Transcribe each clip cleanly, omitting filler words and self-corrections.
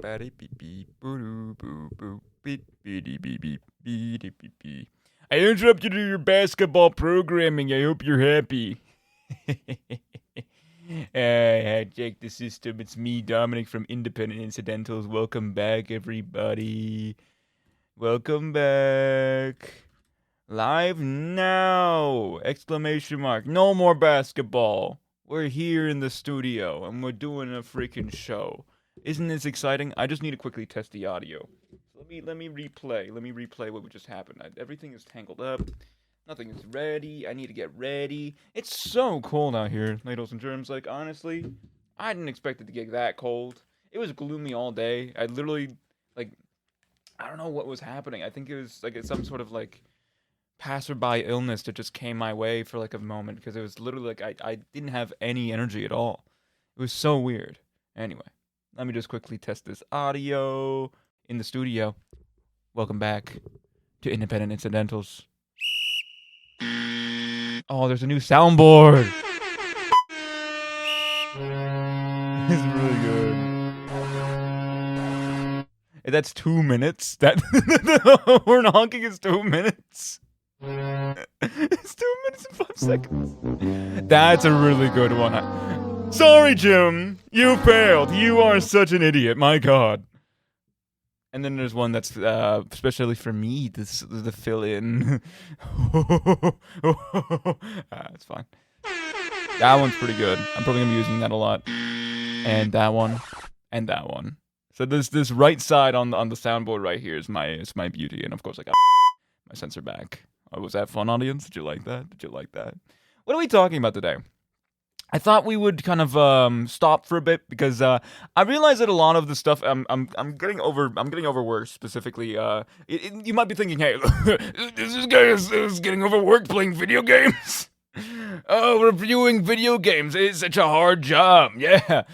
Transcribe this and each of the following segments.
I interrupted your basketball programming. I hope you're happy. Hijack the system. It's me, Dominick from Independent Incidentals. Welcome back, everybody. Welcome back. Live now! Exclamation mark. No more basketball. We're here in the studio and we're doing a freaking show. Isn't this exciting? I just need to quickly test the audio. Let me replay. Let me replay what just happened. Everything is tangled up. Nothing is ready. I need to get ready. It's so cold out here, ladies and germs. Like, honestly, I didn't expect it to get that cold. It was gloomy all day. I literally, like, I don't know what was happening. I think it was, like, some sort of, like, passerby illness that just came my way for, like, a moment. Because it was literally, like, I didn't have any energy at all. It was so weird. Anyway, let me just quickly test this audio in the studio. Welcome back to Independent Incidentals. Oh, there's a new soundboard. It's really good. That's 2 minutes. That horn honking is 2 minutes. It's 2 minutes and 5 seconds. That's a really good one. Sorry, Jim. You failed. You are such an idiot. My God. And then there's one that's especially for me, the fill-in. It's fine. That one's pretty good. I'm probably gonna be using that a lot. And that one, and that one. So this right side on the soundboard right here is my beauty, and of course I got my sensor back. Oh, was that fun, audience? Did you like that? Did you like that? What are we talking about today? I thought we would kind of stop for a bit because I realized that a lot of the stuff I'm getting overworked specifically. You might be thinking, hey, this guy is getting overworked playing video games. Oh, reviewing video games is such a hard job. Yeah.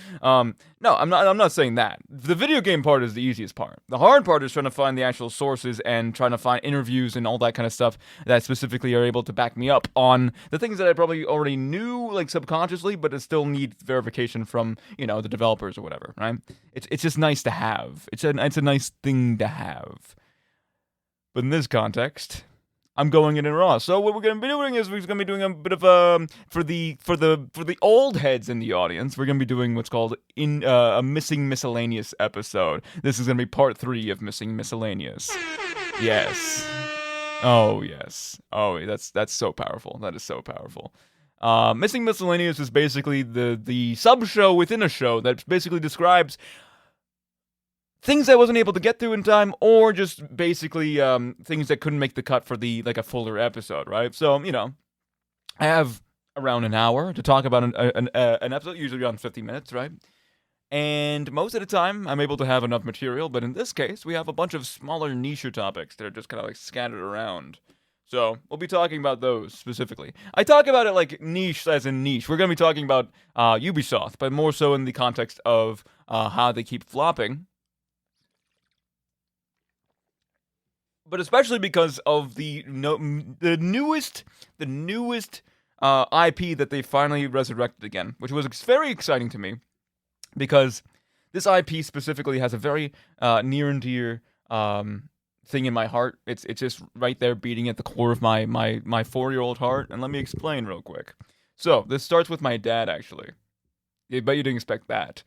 No, I'm not saying that. The video game part is the easiest part. The hard part is trying to find the actual sources and trying to find interviews and all that kind of stuff that specifically are able to back me up on the things that I probably already knew, like subconsciously, but it still need verification from, the developers or whatever, right? It's just nice to have. It's a nice thing to have. But in this context, I'm going in raw. So what we're going to be doing is we're going to be doing a bit of for the old heads in the audience. We're going to be doing what's called a Missing Miscellaneous episode. This is going to be part 3 of Missing Miscellaneous. Yes. Oh yes. Oh, that's so powerful. That is so powerful. Missing Miscellaneous is basically the sub show within a show that basically describes things I wasn't able to get through in time, or just basically things that couldn't make the cut for a fuller episode, right? So, I have around an hour to talk about an episode, usually around 50 minutes, right? And most of the time, I'm able to have enough material, but in this case, we have a bunch of smaller niche topics that are just kind of like scattered around. So, we'll be talking about those specifically. I talk about it like niche as in niche. We're going to be talking about Ubisoft, but more so in the context of how they keep flopping. But especially because of the newest IP that they finally resurrected again, which was very exciting to me, because this IP specifically has a very near and dear thing in my heart. It's just right there beating at the core of my 4-year-old heart. And let me explain real quick. So this starts with my dad, actually. I bet you didn't expect that.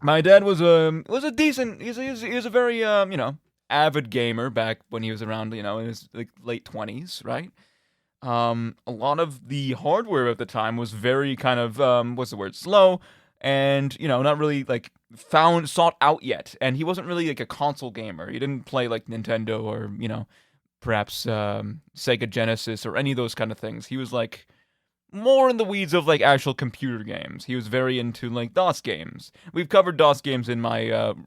My dad was a decent. He's a very avid gamer back when he was around, in his late 20s, right? A lot of the hardware at the time was very kind of slow, and not really sought out yet. And he wasn't really like a console gamer. He didn't play like Nintendo or perhaps Sega Genesis or any of those kind of things. He was like more in the weeds of actual computer games. He was very into DOS games. We've covered DOS games in my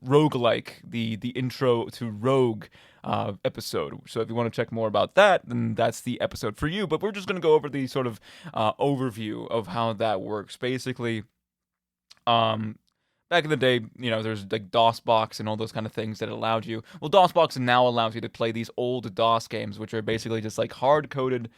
roguelike, the intro to Rogue episode. So if you want to check more about that, then that's the episode for you. But we're just going to go over the sort of overview of how that works. Basically, back in the day, there's DOSBox and all those kind of things that allowed you. Well, DOSBox now allows you to play these old DOS games, which are basically just hard-coded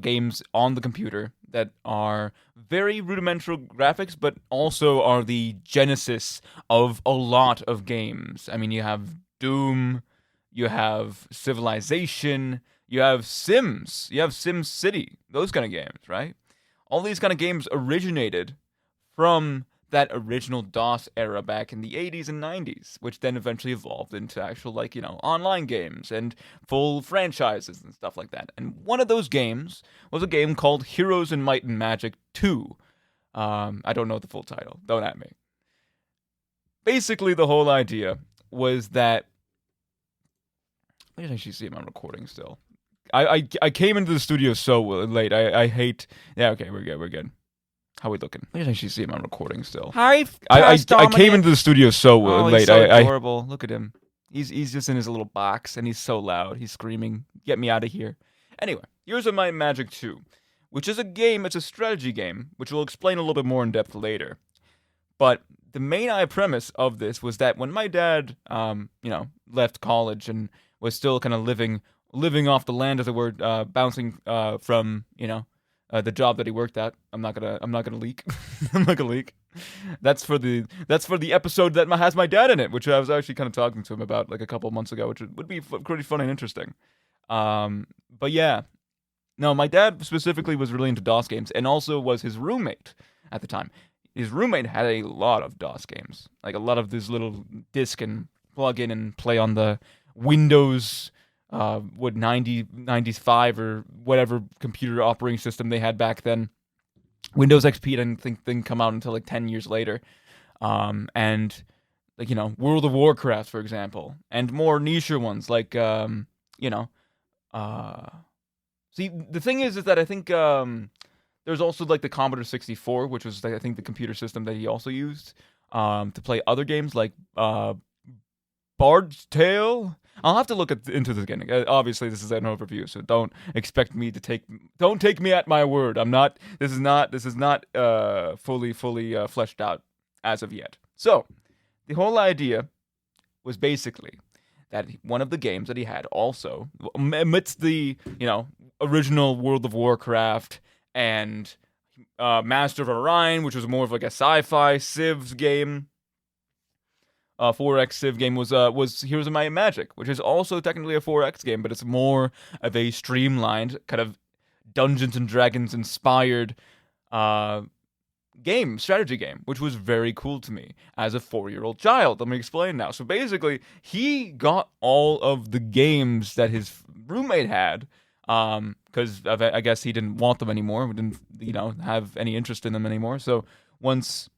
games on the computer that are very rudimentary graphics, but also are the genesis of a lot of games. I mean, you have Doom, you have Civilization, you have Sims, you have Sim City, those kind of games, right? All these kind of games originated from that original DOS era back in the 80s and 90s, which then eventually evolved into actual, like, online games and full franchises and stuff like that. And one of those games was a game called Heroes in Might and Magic 2. I don't know the full title. Don't at me. Basically, the whole idea was that... I can actually see I'm recording still. I came into the studio so late. I hate... Yeah, okay, we're good. How are we looking? I can actually see I'm recording still. Hi, I came into the studio so late. He's so adorable. Look at him. He's just in his little box, and he's so loud. He's screaming, "Get me out of here!" Anyway, Heroes of Might and Magic 2, which is a game. It's a strategy game, which we'll explain a little bit more in depth later. But the main premise of this was that when my dad, left college and was still kind of living off the land, as it were, bouncing from the job that he worked at. I'm not gonna leak. I'm not gonna leak. That's for the episode that has my dad in it, which I was actually kind of talking to him about like a couple months ago, which would be pretty fun and interesting. But yeah, no, my dad specifically was really into DOS games, and also was his roommate at the time. His roommate had a lot of DOS games, like a lot of this little disc and plug in and play on the Windows 95 or whatever computer operating system they had back then. Windows XP didn't come out until like 10 years later. And like, World of Warcraft, for example, and more niche ones like, see, the thing is that I think, there's also like the Commodore 64, which was I think the computer system that he also used, to play other games like, Bard's Tale. I'll have to look into this again. Obviously, this is an overview, so don't take me at my word. This is not fully fleshed out as of yet. So, the whole idea was basically that one of the games that he had also, amidst the original World of Warcraft and Master of Orion, which was more of like a sci-fi Civs game. 4X Civ game was Heroes of Might and Magic, which is also technically a 4X game, but it's more of a streamlined kind of Dungeons and Dragons inspired strategy game, which was very cool to me as a 4-year-old child. Let me explain now. So basically, he got all of the games that his roommate had, because I guess he didn't want them anymore. We didn't, have any interest in them anymore. So once,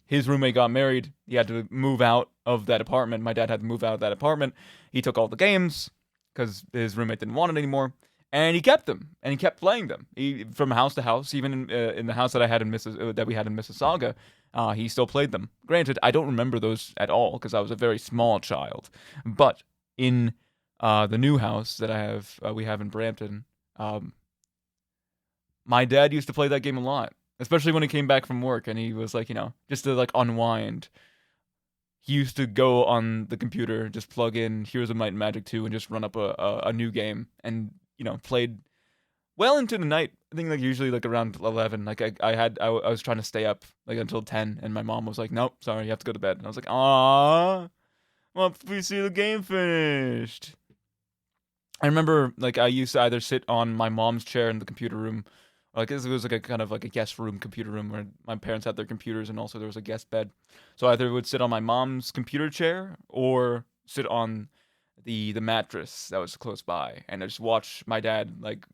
his roommate got married, he had to move out of that apartment. My dad had to move out of that apartment. He took all the games because his roommate didn't want it anymore, and he kept them, and he kept playing them. From house to house, even in the house that we had in Mississauga, he still played them. Granted, I don't remember those at all because I was a very small child. But in the new house that we have in Brampton, my dad used to play that game a lot. Especially when he came back from work and he was like, just to like unwind. He used to go on the computer, just plug in Heroes of Might and Magic 2 and just run up a new game and, played well into the night. I think like usually like around 11. Like I was trying to stay up like until 10 and my mom was like, "Nope, sorry, you have to go to bed." And I was like, "Aww, well, we see the game finished." I remember like I used to either sit on my mom's chair in the computer room. Like it was like a kind of like a guest room, computer room where my parents had their computers, and also there was a guest bed. So I either would sit on my mom's computer chair or sit on the mattress that was close by, and I just watch my dad like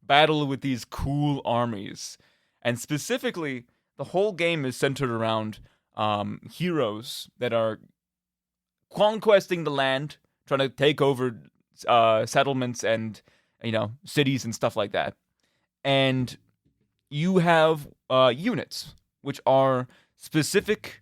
battle with these cool armies. And specifically, the whole game is centered around heroes that are conquesting the land, trying to take over settlements and cities and stuff like that. And you have units, which are specific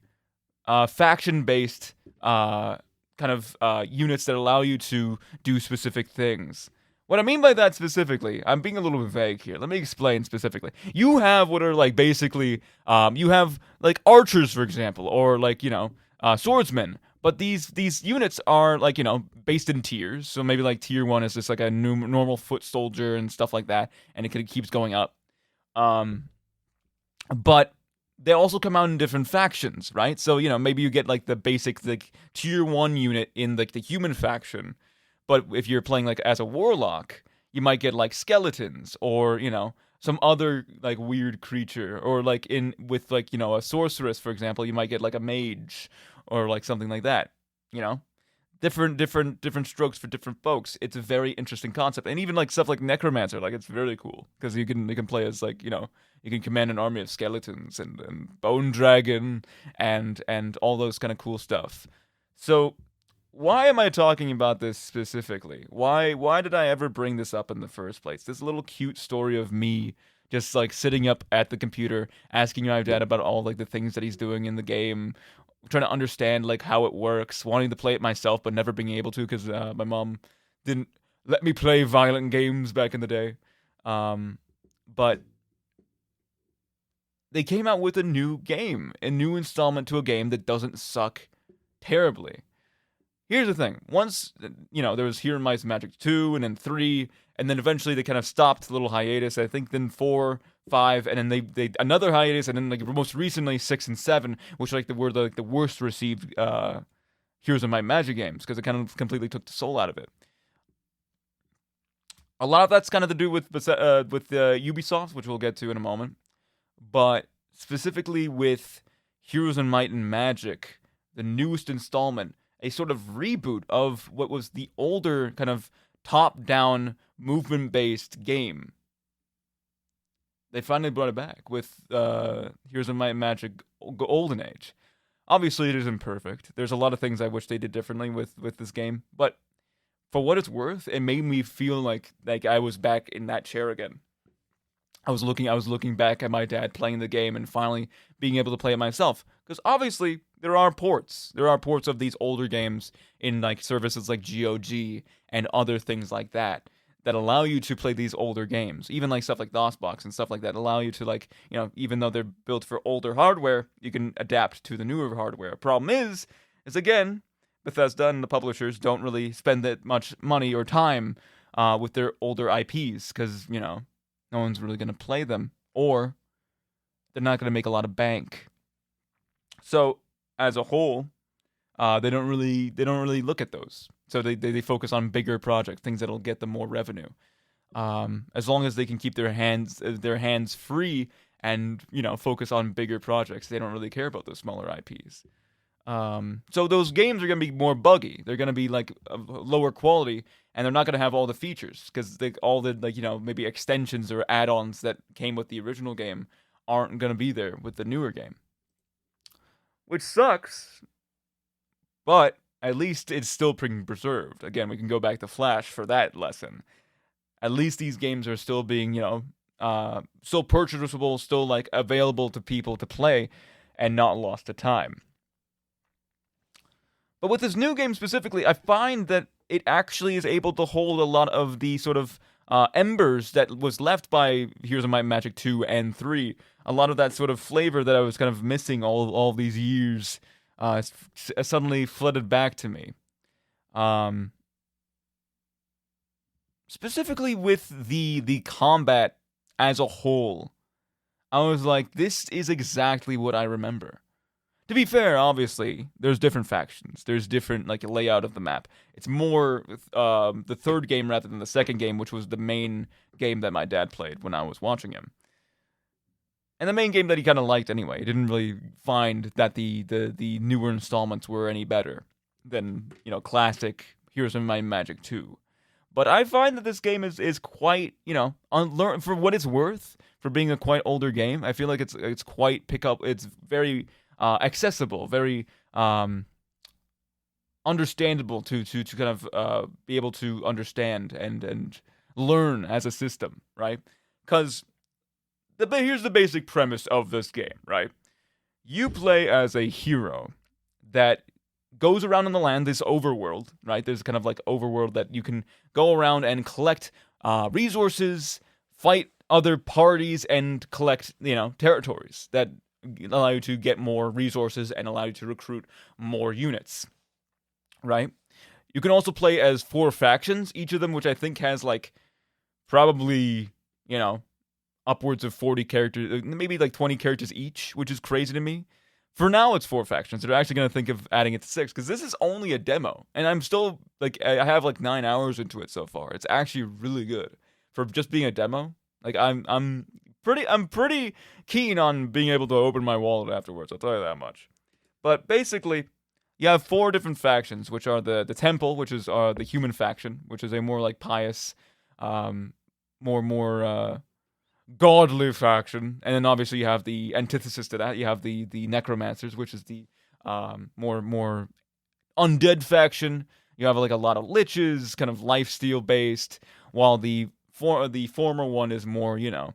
faction-based kind of units that allow you to do specific things. What I mean by that specifically, I'm being a little bit vague here. Let me explain specifically. You have what are like basically, you have like archers, for example, or like, swordsmen. But these units are like, based in tiers. So maybe like tier 1 is just like a normal foot soldier and stuff like that, and it keeps going up. But they also come out in different factions, right? So, maybe you get like the basic like tier 1 unit in like the human faction, but if you're playing like as a warlock, you might get like skeletons or, some other like weird creature, or like in with like, a sorceress, for example, you might get like a mage or like something like that, you know? Different strokes for different folks. It's a very interesting concept. And even like stuff like necromancer, like it's really cool because you can play as like, you can command an army of skeletons and bone dragon and all those kind of cool stuff. So why am I talking about this specifically? Why did I ever bring this up in the first place? This little cute story of me just like sitting up at the computer asking my dad about all like the things that he's doing in the game, trying to understand like how it works, wanting to play it myself but never being able to because my mom didn't let me play violent games back in the day. But they came out with a new game, a new installment to a game that doesn't suck terribly. Here's the thing. Once, there was Here in Mice and Magic 2, and then 3, and then eventually they kind of stopped, a little hiatus. I think then 4, 5, and then they another hiatus, and then like most recently 6 and 7, which were the worst received Heroes of Might and Magic games, because it kind of completely took the soul out of it. A lot of that's kind of to do with Ubisoft, which we'll get to in a moment, but specifically with Heroes of Might and Magic, the newest installment, a sort of reboot of what was the older kind of top-down movement-based game. They finally brought it back with Heroes of Might and Magic Golden Age. Obviously, it isn't perfect. There's a lot of things I wish they did differently with this game, but for what it's worth, it made me feel like I was back in that chair again. I was looking back at my dad playing the game and finally being able to play it myself. Because obviously there are ports. There are ports of these older games in like services like GOG and other things like that allow you to play these older games. Even like stuff like DOSBox and stuff like that allow you to like, even though they're built for older hardware, you can adapt to the newer hardware. Problem is again, Bethesda and the publishers don't really spend that much money or time with their older IPs because, no one's really going to play them, or they're not going to make a lot of bank. So, as a whole, they don't really look at those. So they focus on bigger projects, things that'll get them more revenue. As long as they can keep their hands free and focus on bigger projects, they don't really care about those smaller IPs. So those games are going to be more buggy. They're going to be like lower quality, and they're not going to have all the features because all the maybe extensions or add-ons that came with the original game aren't going to be there with the newer game, which sucks. But at least it's still being preserved. Again, we can go back to Flash for that lesson. At least these games are still being still purchasable, still like available to people to play, and not lost to time. But with this new game specifically, I find that it actually is able to hold a lot of the sort of embers that was left by Heroes of Might and Magic 2 and 3. A lot of that sort of flavor that I was kind of missing all these years suddenly flooded back to me. Specifically with the combat as a whole, I was like, this is exactly what I remember. To be fair, obviously, there's different factions. There's different layout of the map. It's more the third game rather than the second game, which was the main game that my dad played when I was watching him. And the main game that he kind of liked anyway. He didn't really find that the newer installments were any better than classic Heroes of Might and Magic 2. But I find that this game is quite for what it's worth, for being a quite older game. I feel like it's quite It's very accessible, very understandable to kind of be able to understand and learn as a system, right? Because here's the basic premise of this game, right? You play as a hero that goes around in the land, this overworld, right? There's kind of like overworld that you can go around and collect resources, fight other parties, and collect, territories that allow you to get more resources and allow you to recruit more units. right? You can also play as 4 factions, each of them which I think has like probably, you know, upwards of 40 characters, maybe like 20 characters each, which is crazy to me. For now, it's 4 factions. They're actually going to think of adding it to 6 because this is only a demo, and I'm still like I have like 9 hours into it so far. It's actually really good for just being a demo. Like I'm pretty keen on being able to open my wallet afterwards. I'll tell you that much. But basically, you have 4 different factions, which are the temple, which is the human faction, which is a more like pious, more godly faction, and then obviously you have the antithesis to that. You have the necromancers, which is the more undead faction. You have like a lot of liches, kind of lifesteal based, while the former one is more, you know,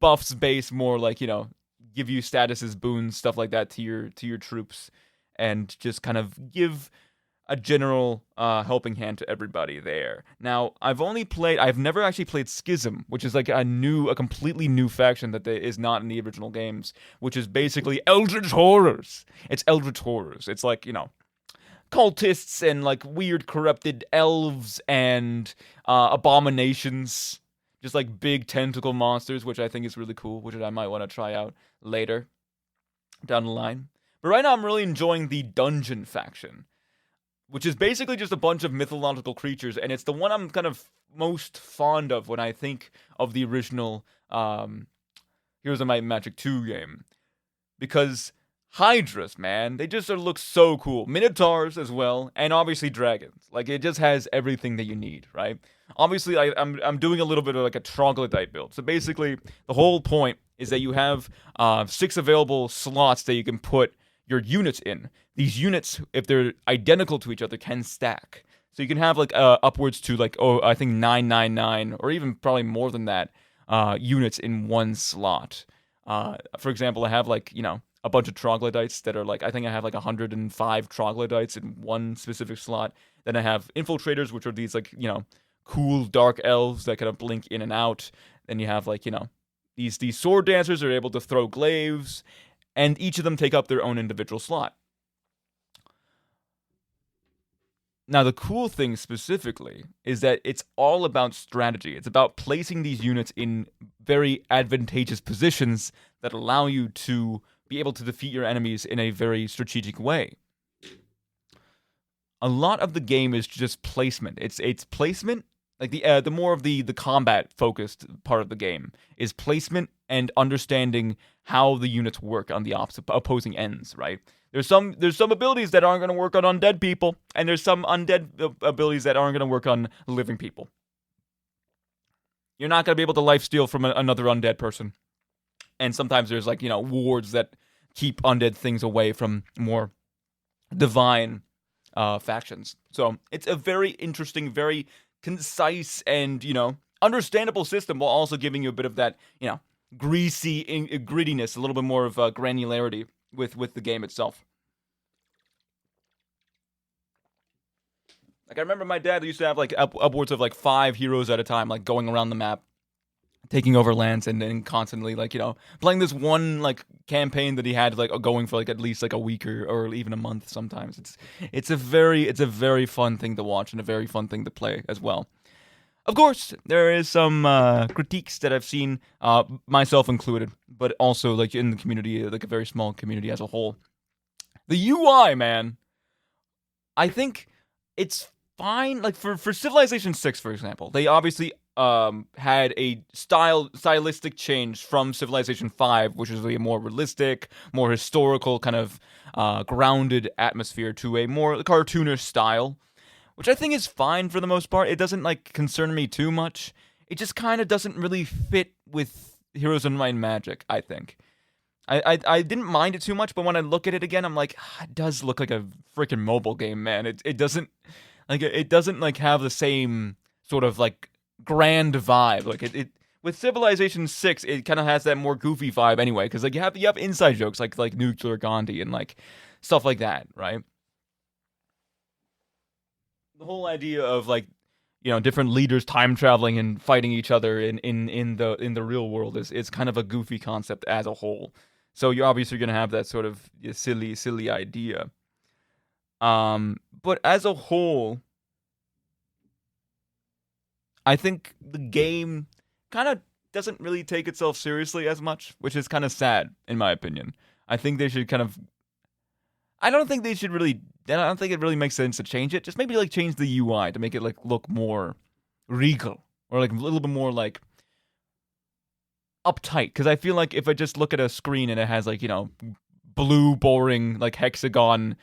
buffs based, more like, you know, give you statuses, boons, stuff like that to your troops, and just kind of give a general helping hand to everybody there. Now, I've never actually played Schism, which is like a completely new faction that is not in the original games, which is basically Eldritch Horrors. It's Eldritch Horrors. It's like, you know, cultists and like weird corrupted elves and abominations. Just like big tentacle monsters, which I think is really cool, which I might want to try out later down the line. But right now I'm really enjoying the Dungeon faction, which is basically just a bunch of mythological creatures, and it's the one I'm kind of most fond of when I think of the original Heroes of Might and Magic 2 game. Because Hydras, man, they just look so cool. Minotaurs as well, and obviously dragons. Like, it just has everything that you need, right? Obviously, I'm doing a little bit of like a troglodyte build. So basically, the whole point is that you have 6 available slots that you can put your units in. These units, if they're identical to each other, can stack. So you can have like upwards to like, I think 999, or even probably more than that, units in one slot. For example, I have like, you know, a bunch of troglodytes that are like, I think I have like 105 troglodytes in one specific slot. Then I have infiltrators, which are these like, you know, cool dark elves that kind of blink in and out. Then you have like, you know, these sword dancers are able to throw glaives, and each of them take up their own individual slot. Now, the cool thing specifically is that it's all about strategy. It's about placing these units in very advantageous positions that allow you to be able to defeat your enemies in a very strategic way. A lot of the game is just placement. It's placement. Like the more of the combat focused part of the game is placement and understanding how the units work on the opposing ends, right? There's some abilities that aren't going to work on undead people, and there's some undead abilities that aren't going to work on living people. You're not going to be able to lifesteal from another undead person. And sometimes there's like, you know, wards that keep undead things away from more divine factions. So it's a very interesting, very concise, and, you know, understandable system, while also giving you a bit of that, you know, greasy grittiness, a little bit more of granularity with the game itself. Like, I remember my dad used to have like upwards of like 5 heroes at a time, like going around the map, taking over lands, and then constantly, like, you know, playing this one like campaign that he had like going for like at least like a week or even a month sometimes. It's a very fun thing to watch, and a very fun thing to play as well. Of course, there is some critiques that I've seen, myself included, but also like in the community, like a very small community as a whole. The UI, man, I think it's fine. Like for Civilization 6, for example, they obviously had a stylistic change from Civilization 5, which is a more realistic, more historical kind of grounded atmosphere, to a more cartoonish style, which I think is fine for the most part. It doesn't like concern me too much. It just kind of doesn't really fit with Heroes of Might and Magic, I think. I didn't mind it too much, but when I look at it again, I'm like, it does look like a freaking mobile game, man. It doesn't like have the same sort of like grand vibe. Like it with Civilization 6, it kind of has that more goofy vibe anyway, because like you have inside jokes like Nuclear Gandhi and like stuff like that, right? The whole idea of like, you know, different leaders time traveling and fighting each other in the real world is kind of a goofy concept as a whole. So you're obviously gonna have that sort of silly idea. But as a whole, I think the game kind of doesn't really take itself seriously as much, which is kind of sad in my opinion. I think they should kind of. I don't think they should really. I don't think it really makes sense to change it. Just maybe like change the UI to make it like look more regal or like a little bit more like uptight. Because I feel like if I just look at a screen and it has like blue boring like hexagon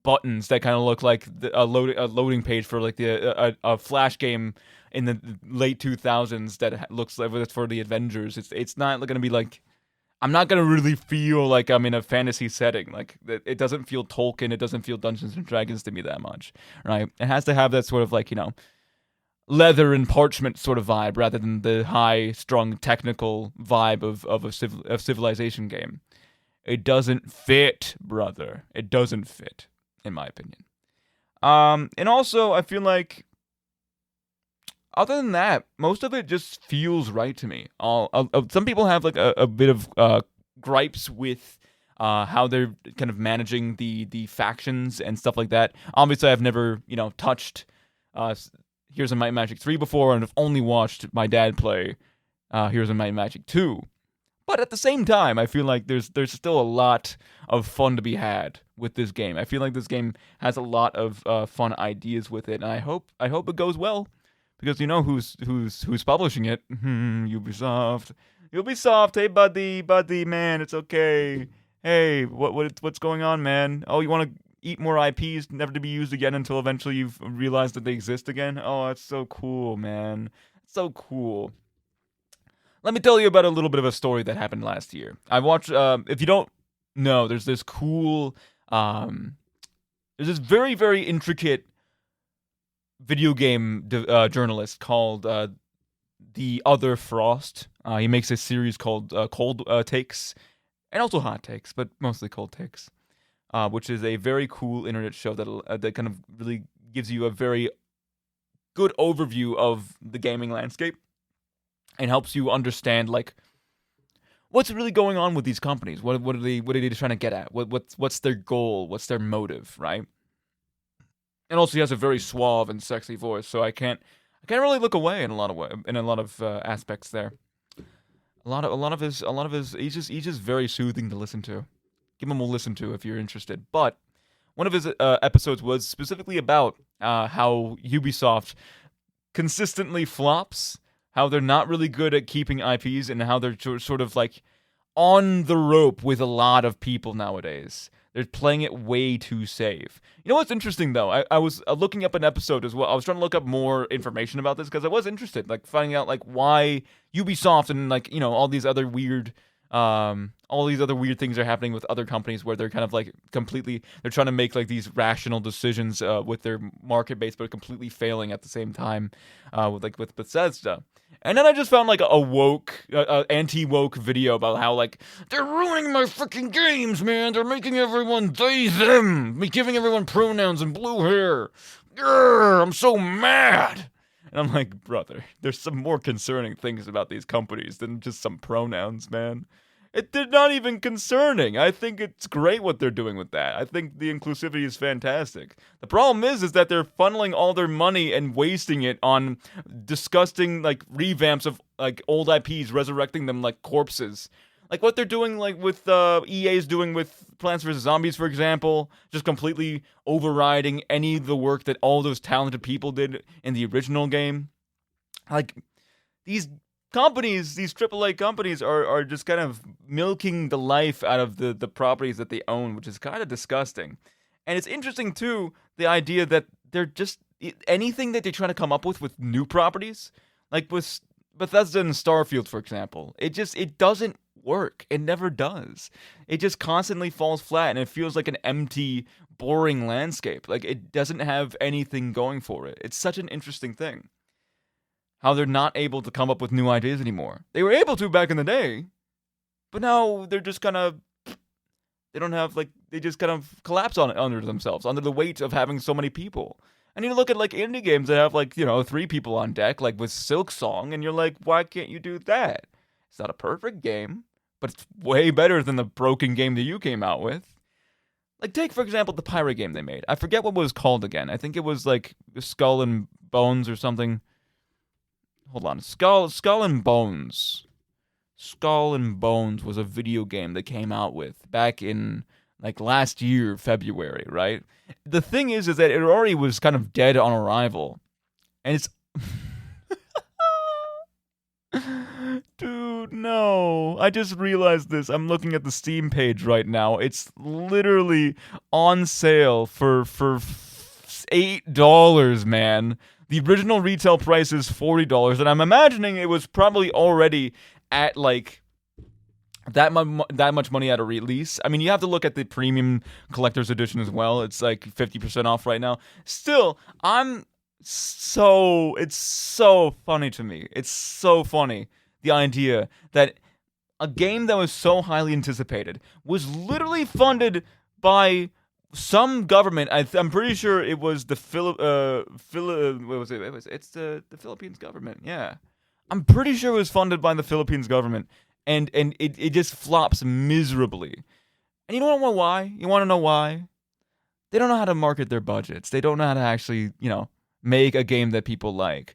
buttons that kind of look like a loading page for like a flash game in the late 2000s that looks like it's for the Avengers. It's not going to be like. I'm not gonna really feel like I'm in a fantasy setting. Like it doesn't feel Tolkien, it doesn't feel Dungeons and Dragons to me that much, right? It has to have that sort of like leather and parchment sort of vibe rather than the high-strung technical vibe of a civilization game. It doesn't fit, brother. It doesn't fit, in my opinion. And also I feel like other than that, most of it just feels right to me. Some people have like a bit of gripes with how they're kind of managing the factions and stuff like that. Obviously, I've never touched Heroes of Might and Magic 3 before, and I've only watched my dad play Heroes of Might and Magic 2. But at the same time, I feel like there's still a lot of fun to be had with this game. I feel like this game has a lot of fun ideas with it, and I hope it goes well. Because you know who's publishing it? Ubisoft. Ubisoft, hey buddy, man, it's okay. Hey, what's going on, man? Oh, you want to eat more IPs, never to be used again until eventually you've realized that they exist again? Oh, that's so cool, man. It's so cool. Let me tell you about a little bit of a story that happened last year. I watched. If you don't know, there's this cool. There's this very very intricate video game journalist called The Other Frost. He makes a series called Cold Takes and also Hot Takes, but mostly Cold Takes, which is a very cool internet show that kind of really gives you a very good overview of the gaming landscape and helps you understand like what's really going on with these companies. What are they trying to get at? What's their goal? What's their motive? Right? And also, he has a very suave and sexy voice, so I can't really look away in a lot of aspects there. A lot of his he's just very soothing to listen to. Give him a listen to if you're interested. But one of his episodes was specifically about how Ubisoft consistently flops, how they're not really good at keeping IPs, and how they're sort of like on the rope with a lot of people nowadays. They're playing it way too safe. You know what's interesting though? I was looking up an episode as well. I was trying to look up more information about this because I was interested, like finding out like why Ubisoft and like all these other weird things are happening with other companies where they're kind of like they're trying to make like these rational decisions with their market base, but completely failing at the same time with Bethesda. And then I just found like a woke, anti-woke video about how like they're ruining my freaking games, man. They're making everyone they them, giving everyone pronouns and blue hair. Grr, I'm so mad. And I'm like, brother, there's some more concerning things about these companies than just some pronouns, man. They're not even concerning. I think it's great what they're doing with that. I think the inclusivity is fantastic. The problem is that they're funneling all their money and wasting it on disgusting like revamps of like old IPs, resurrecting them like corpses. Like what they're doing like with EA's doing with Plants vs. Zombies, for example, just completely overriding any of the work that all those talented people did in the original game. Like these companies, these AAA companies are just kind of milking the life out of the properties that they own, which is kind of disgusting. And it's interesting too, the idea that they're just anything that they try to come up with new properties, like with Bethesda and Starfield, for example, it doesn't work. It never does. It just constantly falls flat, and it feels like an empty, boring landscape. Like it doesn't have anything going for it. It's such an interesting thing. How they're not able to come up with new ideas anymore. They were able to back in the day, but now they're just kind of they don't have like they just kind of collapse on it under themselves, under the weight of having so many people. And you look at like indie games that have like 3 people on deck, like with Silksong, and you're like, why can't you do that? It's not a perfect game, but it's way better than the broken game that you came out with. Like, take, for example, the pirate game they made. I forget what it was called again. I think it was, like, Skull and Bones or something. Hold on. Skull and Bones. Skull and Bones was a video game they came out with back in, like, last year, February, right? The thing is that it already was kind of dead on arrival. And it's... Dude, no. I just realized this. I'm looking at the Steam page right now. It's literally on sale for $8, man. The original retail price is $40, and I'm imagining it was probably already at like that much money at a release. I mean, you have to look at the premium collector's edition as well. It's like 50% off right now. Still, it's so funny to me. It's so funny, the idea that a game that was so highly anticipated was literally funded by some government. I'm pretty sure it was the what was it? It's the Philippines government. Yeah, I'm pretty sure it was funded by the Philippines government, and it just flops miserably. And you don't know why? You want to know why? They don't know how to market their budgets. They don't know how to actually, make a game that people like.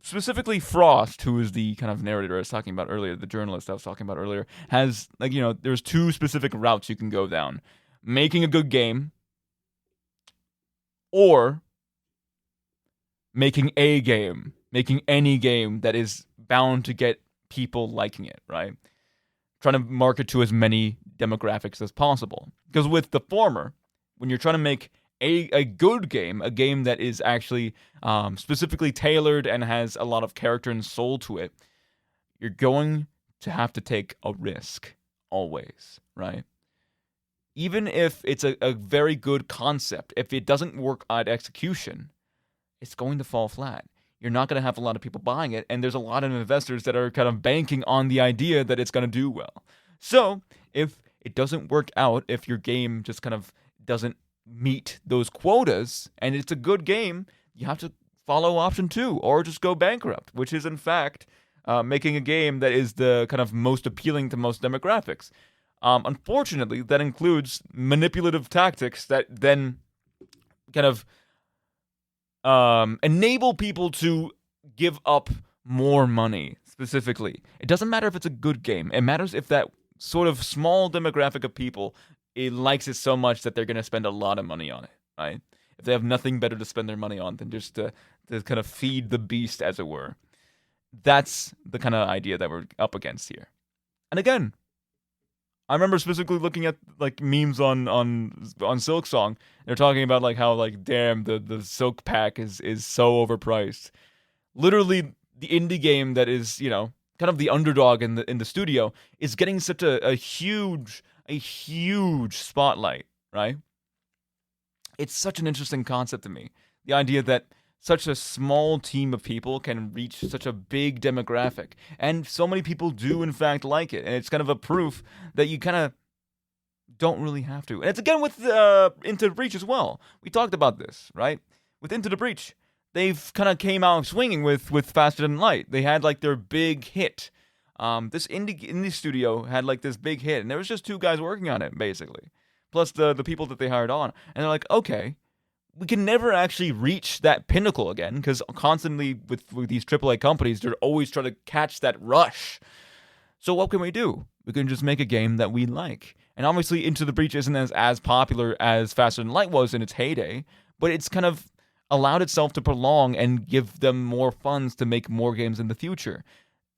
Specifically, Frost, who is the kind of narrator I was talking about earlier, the journalist I was talking about earlier, has, there's two specific routes you can go down. Making a good game, or making a game. Making any game that is bound to get people liking it, right? Trying to market to as many demographics as possible. Because with the former, when you're trying to make a good game, a game that is actually specifically tailored and has a lot of character and soul to it, you're going to have to take a risk, always, right? Even if it's a very good concept, if it doesn't work at execution, it's going to fall flat. You're not going to have a lot of people buying it, and there's a lot of investors that are kind of banking on the idea that it's going to do well. So, if it doesn't work out, if your game just kind of doesn't meet those quotas, and it's a good game, you have to follow option 2, or just go bankrupt, which is in fact making a game that is the kind of most appealing to most demographics. Unfortunately, that includes manipulative tactics that then kind of enable people to give up more money, specifically. It doesn't matter if it's a good game. It matters if that sort of small demographic of people likes it so much that they're going to spend a lot of money on it, right? If they have nothing better to spend their money on than just to kind of feed the beast, as it were. That's the kind of idea that we're up against here. And again, I remember specifically looking at like memes on Silksong. They're talking about like how like damn the Silk pack is so overpriced. Literally, the indie game that is kind of the underdog in the studio is getting such a huge spotlight, right? It's such an interesting concept to me. The idea that such a small team of people can reach such a big demographic. And so many people do, in fact, like it. And it's kind of a proof that you kind of don't really have to. And it's again with Into the Breach as well. We talked about this, right? With Into the Breach, they've kind of came out swinging with Faster Than Light. They had like their big hit. This indie studio had like this big hit. And there was just 2 guys working on it, basically. Plus the people that they hired on. And they're like, okay, we can never actually reach that pinnacle again, because constantly with these AAA companies, they're always trying to catch that rush. So what can we do? We can just make a game that we like. And obviously Into the Breach isn't as popular as Faster Than Light was in its heyday, but it's kind of allowed itself to prolong and give them more funds to make more games in the future.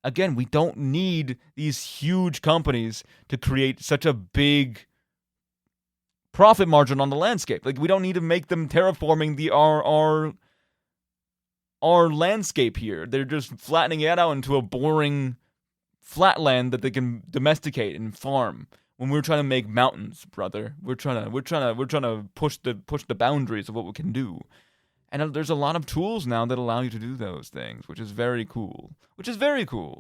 Again, we don't need these huge companies to create such a big profit margin on the landscape. Like, we don't need to make them terraforming our landscape here. They're just flattening it out into a boring flatland that they can domesticate and farm. When we're trying to make mountains, brother, we're trying to push the boundaries of what we can do. And there's a lot of tools now that allow you to do those things, which is very cool.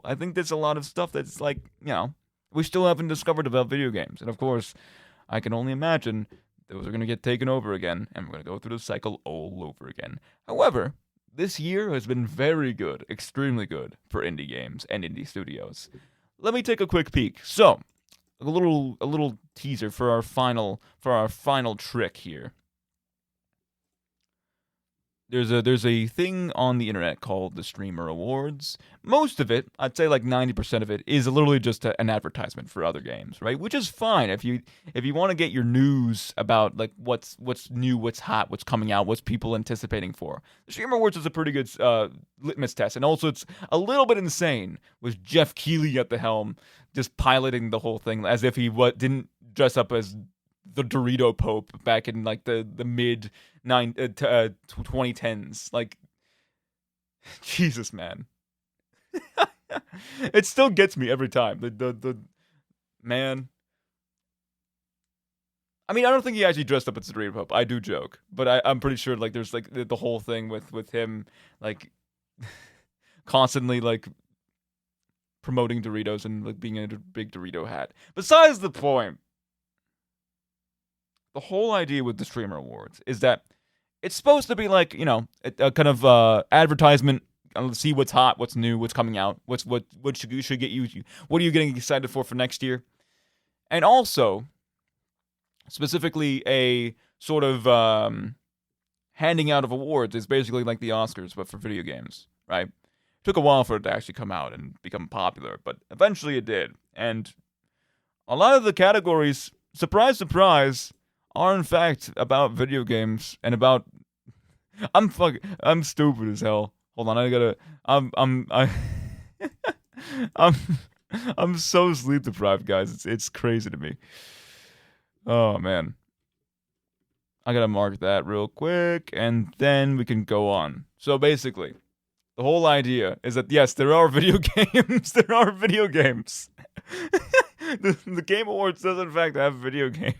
I think there's a lot of stuff that's like, we still haven't discovered about video games. And of course, I can only imagine those are going to get taken over again, and we're going to go through the cycle all over again. However, this year has been very good, extremely good for indie games and indie studios. Let me take a quick peek. So, little teaser for our final trick here. There's a thing on the internet called the Streamer Awards. Most of it, I'd say like 90% of it, is literally just an advertisement for other games, right? Which is fine if you want to get your news about like what's new, what's hot, what's coming out, what's people anticipating for. The Streamer Awards is a pretty good litmus test, and also it's a little bit insane with Jeff Keighley at the helm, just piloting the whole thing as if he didn't dress up as the Dorito Pope back in like the mid 2010s. Like, Jesus, man. It still gets me every time. The man. I mean, I don't think he actually dressed up as the Dorito Pope. I do joke, but I'm pretty sure like there's like the whole thing with him like constantly like promoting Doritos and like being in a big Dorito hat. Besides the point. The whole idea with the Streamer Awards is that it's supposed to be like, you know, a kind of advertisement. See what's hot, what's new, what's coming out, what should get you. What are you getting excited for next year? And also, specifically, a sort of handing out of awards is basically like the Oscars, but for video games, right? It took a while for it to actually come out and become popular, but eventually it did. And a lot of the categories, surprise, surprise, are in fact about video games and about. I'm stupid as hell. Hold on, I'm so sleep deprived, guys. It's crazy to me. Oh man, I gotta mark that real quick, and then we can go on. So basically, the whole idea is that yes, there are video games. There are video games. The Game Awards does in fact have video games.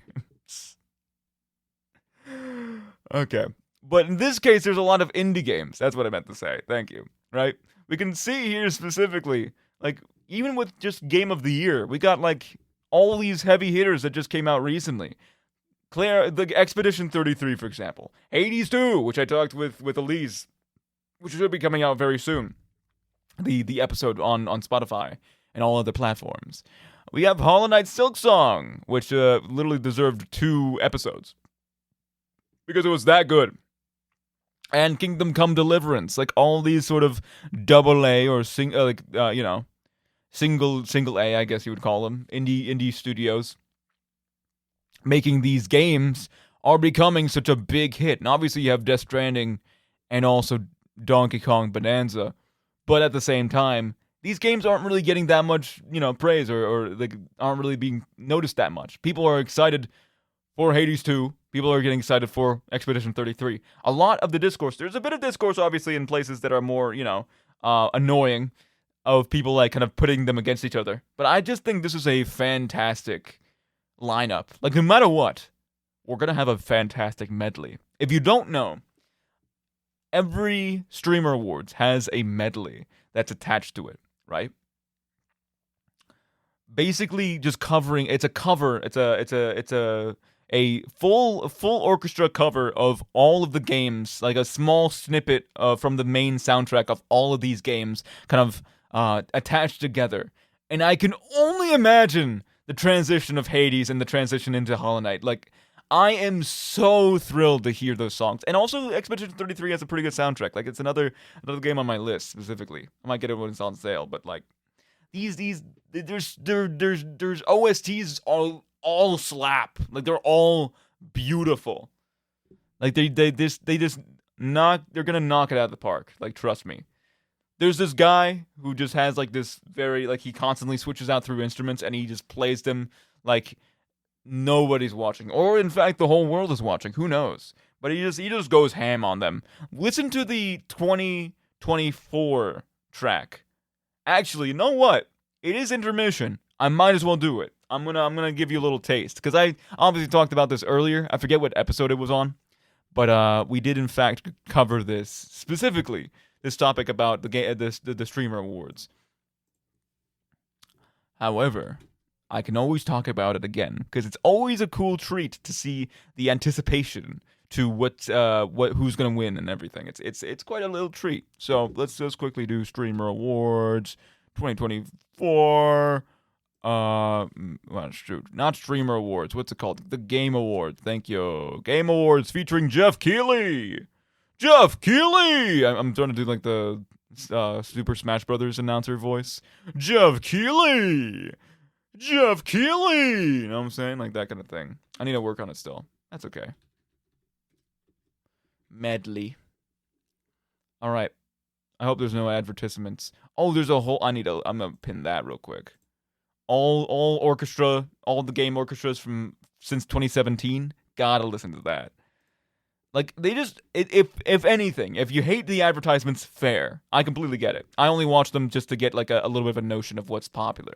Okay. But in this case, there's a lot of indie games. That's what I meant to say. Thank you. Right? We can see here specifically, like, even with just Game of the Year, we got, like, all these heavy hitters that just came out recently. The Expedition 33, for example. Hades 2, which I talked with Elise, which should be coming out very soon. The episode on Spotify and all other platforms. We have Hollow Knight Silksong, which literally deserved 2 episodes. Because it was that good. And Kingdom Come Deliverance, like all these sort of double A or single A, I guess you would call them, indie studios making these games are becoming such a big hit. And obviously you have Death Stranding and also Donkey Kong Bonanza, but at the same time, these games aren't really getting that much, praise or like aren't really being noticed that much. People are excited for Hades 2. People are getting excited for Expedition 33. A lot of the discourse, there's a bit of discourse, obviously, in places that are more, annoying, of people, like, kind of putting them against each other. But I just think this is a fantastic lineup. Like, no matter what, we're going to have a fantastic medley. If you don't know, every Streamer Awards has a medley that's attached to it, right? Basically, just covering, it's a cover, it's a full orchestra cover of all of the games, like a small snippet from the main soundtrack of all of these games, kind of attached together. And I can only imagine the transition of Hades and the transition into Hollow Knight. Like, I am so thrilled to hear those songs. And also, Expedition 33 has a pretty good soundtrack. Like, it's another game on my list specifically. I might get it when it's on sale, but like, there's OSTs all slap. Like, they're all beautiful. Like, they're gonna knock it out of the park. Like, trust me. There's this guy who just has like this very, like, he constantly switches out through instruments and he just plays them like nobody's watching, or in fact the whole world is watching. Who knows? But he just goes ham on them. Listen to the 2024 track. Actually, you know what? It is intermission. I might as well do it. I'm gonna give you a little taste, because I obviously talked about this earlier. I forget what episode it was on, but we did in fact cover this specifically. This topic about the Streamer Awards. However, I can always talk about it again, because it's always a cool treat to see the anticipation to who's gonna win and everything. It's quite a little treat. So let's just quickly do Streamer Awards 2024. Well, shoot, not Streamer Awards. What's it called? The Game Awards. Thank you. Game Awards featuring Jeff Keighley. Jeff Keighley. I'm trying to do like the Super Smash Brothers announcer voice. Jeff Keighley. Jeff Keighley. You know what I'm saying? Like that kind of thing. I need to work on it still. That's okay. Medley. All right. I hope there's no advertisements. Oh, there's a whole. I'm gonna pin that real quick. All orchestra, all the game orchestras from since 2017. Gotta listen to that. Like they just, if anything, if you hate the advertisements, fair. I completely get it. I only watch them just to get like a little bit of a notion of what's popular.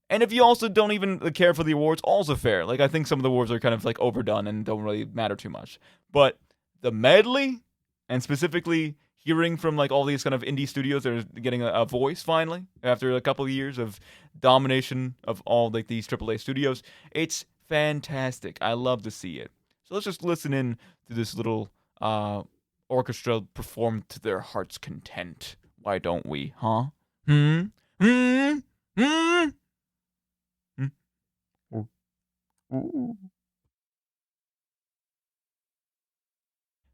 And if you also don't even care for the awards, also fair. Like I think some of the awards are kind of like overdone and don't really matter too much. But the medley, and specifically hearing from like all these kind of indie studios that are getting a voice finally after a couple of years of domination of all like these AAA studios, it's fantastic. I love to see it. So let's just listen in to this little orchestra perform to their heart's content. Why don't we, huh? Hmm? Hmm? Hmm? Hmm? Oh. Ooh.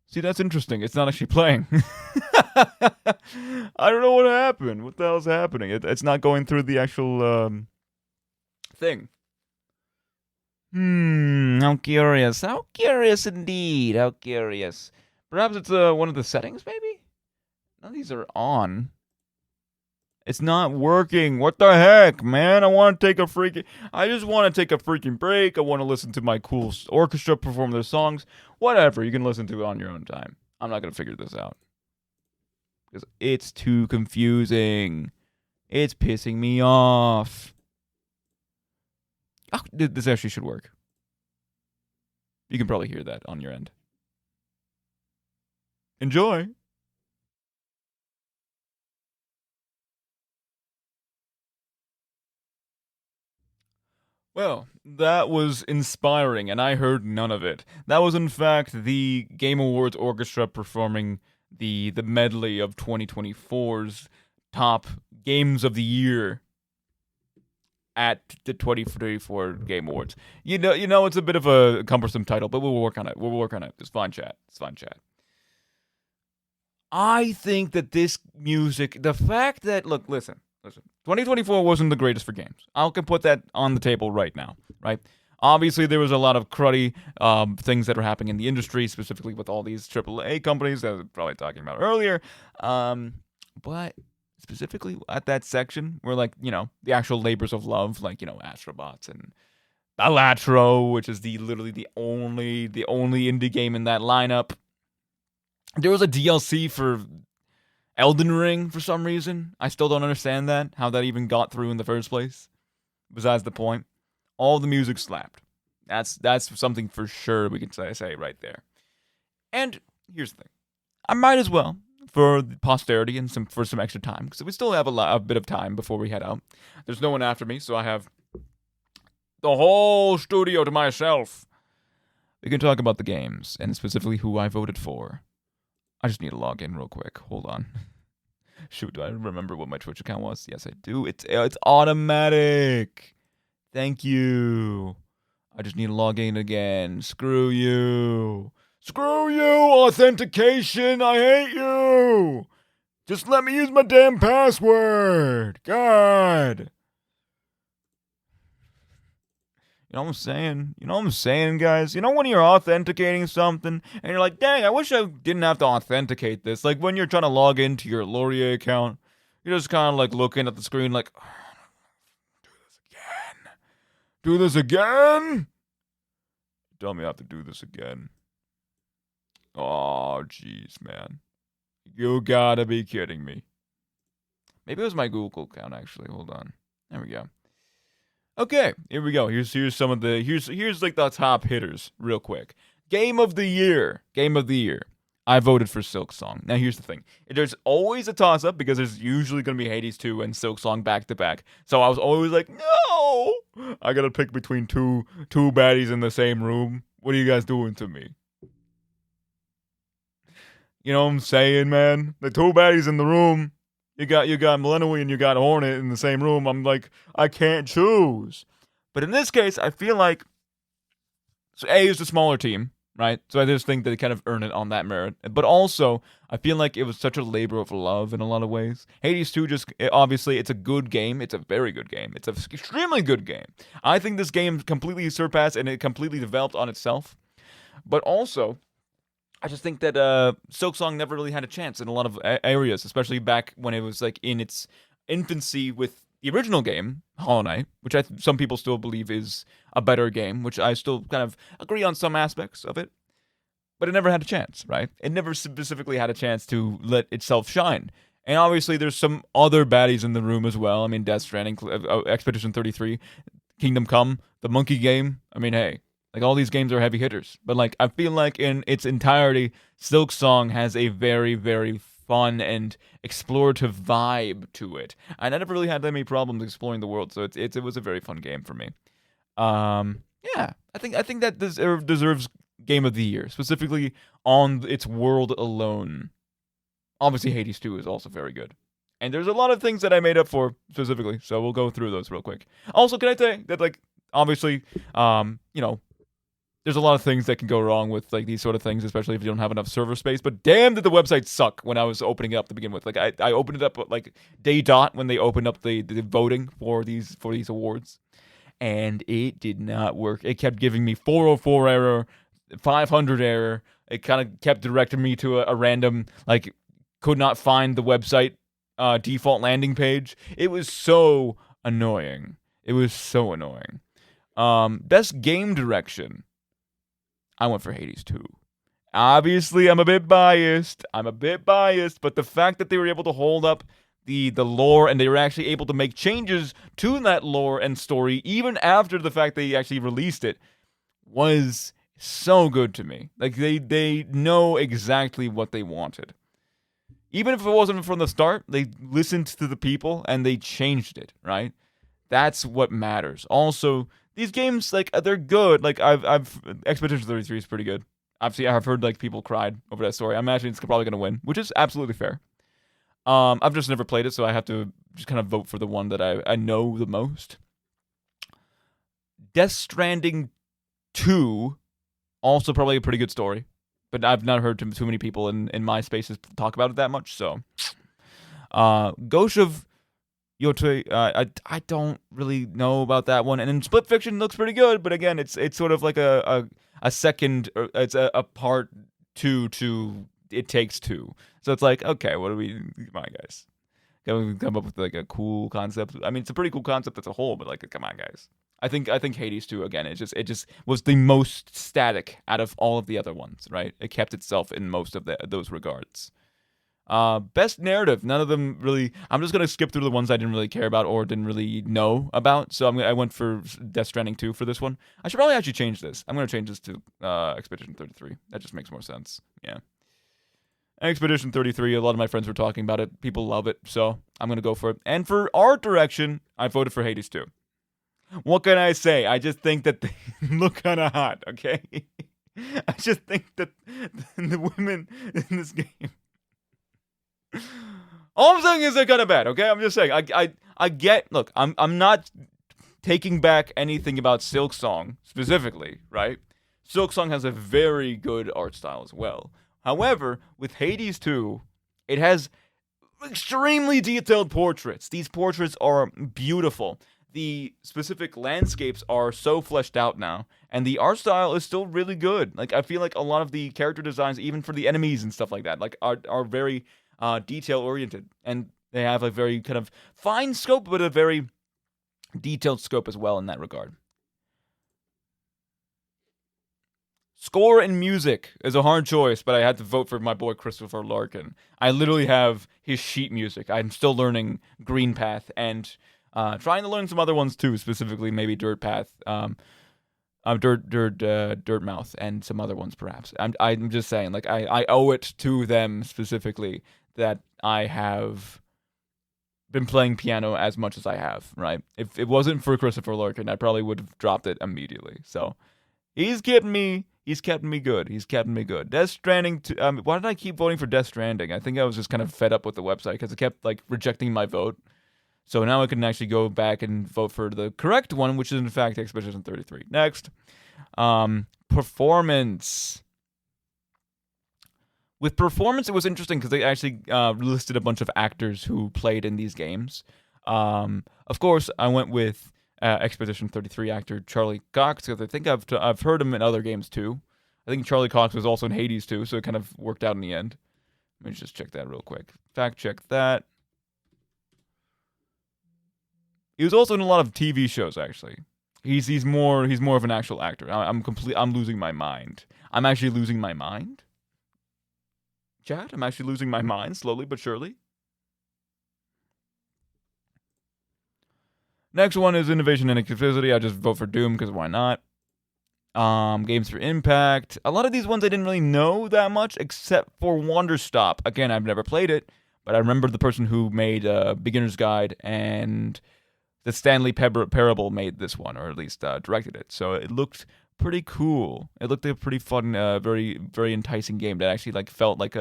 See, that's interesting. It's not actually playing. I don't know what happened. What the hell's happening? It's not going through the actual thing. How curious. How curious indeed. How curious. Perhaps it's one of the settings, maybe? None of these are on. It's not working. What the heck, man? I just want to take a freaking break. I want to listen to my cool orchestra perform their songs. Whatever. You can listen to it on your own time. I'm not going to figure this out. Because it's too confusing. It's pissing me off. Oh, this actually should work. You can probably hear that on your end. Enjoy. Well, that was inspiring, and I heard none of it. That was, in fact, the Game Awards Orchestra performing the medley of 2024's top games of the year at the 2024 Game Awards. You know, it's a bit of a cumbersome title, but we'll work on it. We'll work on it. It's fine chat. I think that this music, the fact that, look, listen. 2024 wasn't the greatest for games. I can put that on the table right now, right? Obviously, there was a lot of cruddy things that were happening in the industry, specifically with all these AAA companies that I was probably talking about earlier. But specifically at that section where, like, you know, the actual labors of love, like, you know, Astrobots and Balatro, which is literally the only indie game in that lineup. There was a DLC for Elden Ring for some reason. I still don't understand that, how that even got through in the first place. Besides the point, all the music slapped. That's something for sure we can say right there. And here's the thing. I might as well, for posterity and for some extra time, because we still have a bit of time before we head out. There's no one after me, so I have the whole studio to myself. We can talk about the games, and specifically who I voted for. I just need to log in real quick. Hold on. Shoot, do I remember what my Twitch account was? Yes, I do. It's automatic. Thank you. I just need to log in again. Screw you. Screw you, authentication. I hate you. Just let me use my damn password. God. You know what I'm saying? You know what I'm saying, guys? You know when you're authenticating something and you're like, dang, I wish I didn't have to authenticate this. Like when you're trying to log into your Laurier account, you're just kind of like looking at the screen like, do this again? Tell me I have to do this again. Oh, jeez, man. You gotta be kidding me. Maybe it was my Google account, actually. Hold on. There we go. Okay, here we go. Here's some of the here's like the top hitters real quick. Game of the year. I voted for Silksong. Now here's the thing. There's always a toss up because there's usually going to be Hades 2 and Silksong back to back. So I was always like, "No! I got to pick between two baddies in the same room. What are you guys doing to me?" You know what I'm saying, man? The two baddies in the room. you got Millennium and you got Hornet in the same room. I'm like, I can't choose. But in this case, I feel like so A is the smaller team, right? So I just think they kind of earn it on that merit. But also, I feel like it was such a labor of love in a lot of ways. Hades 2 obviously, it's a good game. It's a very good game. It's an extremely good game. I think this game completely surpassed and it completely developed on itself. But also, I just think that Silksong never really had a chance in a lot of areas, especially back when it was like in its infancy with the original game, Hollow Knight, which some people still believe is a better game, which I still kind of agree on some aspects of it. But it never had a chance, right? It never specifically had a chance to let itself shine. And obviously, there's some other baddies in the room as well. I mean, Death Stranding, Expedition 33, Kingdom Come, the Monkey Game. I mean, hey, like all these games are heavy hitters. But like, I feel like in its entirety, Silksong has a very, very fun and explorative vibe to it. And I never really had that many problems exploring the world, so it was a very fun game for me. Yeah, I think that deserves Game of the Year, specifically on its world alone. Obviously, Hades 2 is also very good. And there's a lot of things that I made up for specifically, so we'll go through those real quick. Also, can I say that, like, obviously, there's a lot of things that can go wrong with like these sort of things, especially if you don't have enough server space. But damn, did the website suck when I was opening it up to begin with. Like I opened it up at like day dot when they opened up the voting for these awards, and it did not work. It kept giving me 404 error, 500 error. It kind of kept directing me to a random like could not find the website default landing page. It was so annoying. It was so annoying. Best game direction. I went for Hades 2. Obviously, I'm a bit biased, but the fact that they were able to hold up the lore and they were actually able to make changes to that lore and story even after the fact they actually released it was so good to me. Like they know exactly what they wanted. Even if it wasn't from the start, they listened to the people and they changed it, right? That's what matters. Also, these games, like, they're good. Like, I've Expedition 33 is pretty good. I've heard, like, people cried over that story. I imagine it's probably going to win, which is absolutely fair. I've just never played it, so I have to just kind of vote for the one that I know the most. Death Stranding 2, also probably a pretty good story. But I've not heard too many people in my spaces talk about it that much, so. Ghost of Yotei, I don't really know about that one. And then Split Fiction looks pretty good, but again, it's sort of like a second, it's a part two to It Takes Two. So it's like, okay, what do we, come on, guys. Can we come up with like a cool concept? I mean, it's a pretty cool concept as a whole, but like, come on, guys. I think Hades 2, again, it just was the most static out of all of the other ones, right? It kept itself in most of those regards. Best narrative, none of them really. I'm just gonna skip through the ones I didn't really care about or didn't really know about. So I went for Death Stranding 2 for this one. I should probably actually change this. I'm gonna change this to Expedition 33. That just makes more sense. Yeah. Expedition 33. A lot of my friends were talking about it. People love it, so I'm gonna go for it. And for art direction, I voted for Hades 2. What can I say? I just think that they look kind of hot. Okay. I just think that the women in this game. All I'm saying is they're kind of bad, okay? I'm just saying. I get. Look, I'm not taking back anything about Silksong specifically, right? Silksong has a very good art style as well. However, with Hades 2, it has extremely detailed portraits. These portraits are beautiful. The specific landscapes are so fleshed out now, and the art style is still really good. Like, I feel like a lot of the character designs, even for the enemies and stuff like that, like are very detail-oriented, and they have a very kind of fine scope, but a very detailed scope as well in that regard. Score and music is a hard choice, but I had to vote for my boy Christopher Larkin. I literally have his sheet music. I'm still learning Green Path and trying to learn some other ones too, specifically maybe Dirt Path, Dirt Mouth, and some other ones perhaps. I'm just saying, like I owe it to them specifically that I have been playing piano as much as I have. Right? If it wasn't for Christopher Larkin, I probably would have dropped it immediately. So he's kept me He's kept me good. He's kept me good. Death Stranding. Why did I keep voting for Death Stranding? I think I was just kind of fed up with the website because it kept like rejecting my vote. So now I can actually go back and vote for the correct one, which is in fact Expedition 33. Next, performance. With performance, it was interesting because they actually listed a bunch of actors who played in these games. Of course, I went with Expedition 33 actor Charlie Cox because I think I've heard him in other games too. I think Charlie Cox was also in Hades too, so it kind of worked out in the end. Let me just check that real quick. Fact check that. He was also in a lot of TV shows actually. He's more of an actual actor. I'm losing my mind. I'm actually losing my mind. Chat, I'm actually losing my mind slowly but surely. Next one is innovation and exclusivity. I just vote for Doom because why not? Games for Impact. A lot of these ones I didn't really know that much except for Wanderstop. Again, I've never played it, but I remember the person who made Beginner's Guide and the Stanley Parable made this one, or at least directed it. So it looked pretty cool. It looked like a pretty fun, very, very enticing game that actually like felt like